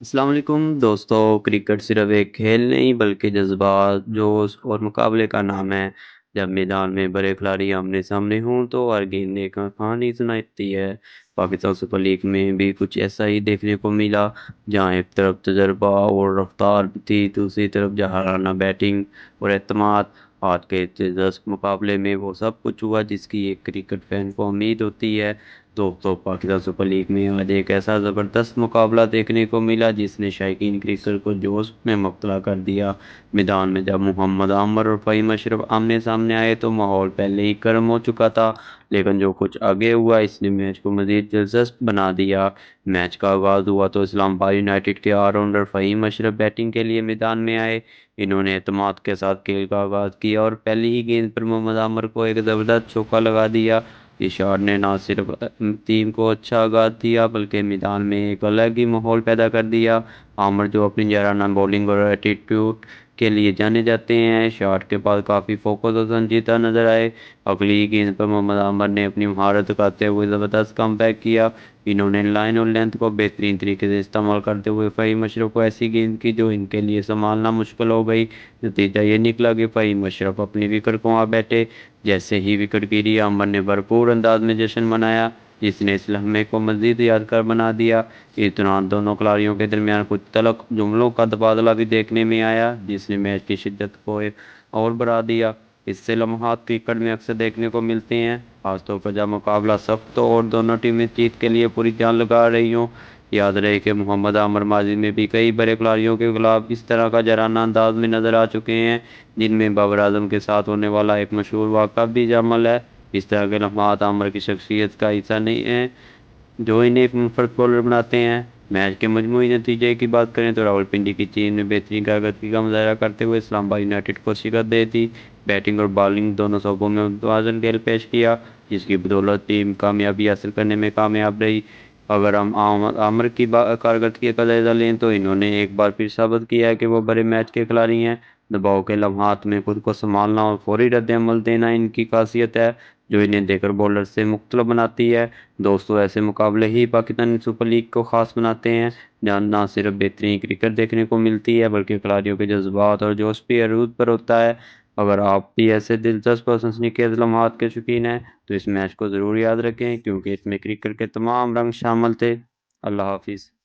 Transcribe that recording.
السلام علیکم دوستوں، کرکٹ صرف ایک کھیل نہیں بلکہ جذبات، جوش اور مقابلے کا نام ہے۔ جب میدان میں بڑے کھلاڑی آمنے سامنے ہوں تو ہر گیند ایک کہانی سناتی ہے۔ پاکستان سپر لیگ میں بھی کچھ ایسا ہی دیکھنے کو ملا، جہاں ایک طرف تجربہ اور رفتار تھی، دوسری طرف جہارانہ بیٹنگ اور اعتماد۔ آج کے دلچسپ مقابلے میں وہ سب کچھ ہوا جس کی ایک کرکٹ فین کو امید ہوتی ہے۔ دوستوں، پاکستان سپر لیگ میں آج ایک ایسا زبردست مقابلہ دیکھنے کو ملا جس نے شائقین کرکٹ کو جوش میں مبتلا کر دیا۔ میدان میں جب محمد عامر اور فہیم اشرف آمنے سامنے آئے تو ماحول پہلے ہی گرم ہو چکا تھا، لیکن جو کچھ آگے ہوا اس نے میچ کو مزید دلچسپ بنا دیا۔ میچ کا آغاز ہوا تو اسلام آباد یونائیٹڈ کے آل راؤنڈر فہیم اشرف بیٹنگ کے لیے میدان میں آئے۔ انہوں نے اعتماد کے ساتھ کھیل کا آغاز کیا اور پہلی ہی گیند پر محمد عامر کو ایک زبردست چوکا لگا دیا۔ اس شاٹ نے نہ صرف ٹیم کو اچھا آغاز دیا بلکہ میدان میں ایک الگ ہی ماحول پیدا کر دیا۔ عامر، جو اپنی جرانہ بولنگ اور ایٹیٹیوڈ کے لیے جانے جاتے ہیں، شاٹ کے بعد کافی فوکس اور سنجیدہ نظر آئے۔ اگلی گیند پر محمد عامر نے اپنی مہارت دکھاتے ہوئے زبردست کم بیک کیا۔ انہوں نے لائن اور لینتھ کو بہترین طریقے سے استعمال کرتے ہوئے فہیم اشرف کو ایسی گیند کی جو ان کے لیے سنبھالنا مشکل ہو گئی۔ نتیجہ یہ نکلا کہ فہیم اشرف اپنی وکٹ گنوا بیٹھے۔ جیسے ہی وکٹ گری، عامر نے بھرپور انداز میں جشن منایا، جس نے اس لمحے کو مزید یادگار بنا دیا۔ اس دوران دونوں کھلاڑیوں کے درمیان کچھ تلخ جملوں کا تبادلہ بھی دیکھنے میں آیا، جس نے میچ کی شدت کو اور بڑھا دیا۔ اس سے لمحات کرکٹ میں اکثر دیکھنے کو ملتے ہیں، خاص طور پر جب مقابلہ سخت ہو اور دونوں ٹیمیں جیت کے لیے پوری جان لگا رہی ہوں۔ یاد رہے کہ محمد عامر ماضی میں بھی کئی بڑے کھلاڑیوں کے خلاف اس طرح کا جرانہ انداز میں نظر آ چکے ہیں، جن میں بابر اعظم کے ساتھ ہونے والا ایک مشہور واقعہ بھی شامل ہے۔ اس طرح کے لمحات عامر کی شخصیت کا حصہ نہیں ہیں جو انہیں ایک منفرد بولر بناتے ہیں۔ میچ کے مجموعی نتیجے کی بات کریں تو راولپنڈی کی ٹیم نے بہترین کارکردگی کا مظاہرہ کرتے ہوئے اسلام آباد یونائیٹڈ کو شکست دے دی۔ بیٹنگ اور بالنگ دونوں شعبوں میں متوازن کھیل پیش کیا، جس کی بدولت ٹیم کامیابی حاصل کرنے میں کامیاب رہی۔ اگر ہم عامر کی کارکردگی کا جائزہ لیں تو انہوں نے ایک بار پھر ثابت کیا ہے کہ وہ بڑے میچ کے کھلاڑی ہیں۔ دباؤ کے لمحات میں خود کو سنبھالنا اور فوری رد عمل دینا ان کی خاصیت ہے، جو انہیں دیگر بولر سے مختلف بناتی ہے۔ دوستوں، ایسے مقابلے ہی پاکستانی سپر لیگ کو خاص بناتے ہیں، جہاں نہ صرف بہترین کرکٹ دیکھنے کو ملتی ہے بلکہ کھلاڑیوں کے جذبات اور جوش بھی عروج پر ہوتا ہے۔ اگر آپ بھی ایسے دلچسپ اور سنسنی لمحات کے شوقین ہیں تو اس میچ کو ضرور یاد رکھیں، کیونکہ اس میں کرکٹ کے تمام رنگ شامل تھے۔ اللہ حافظ۔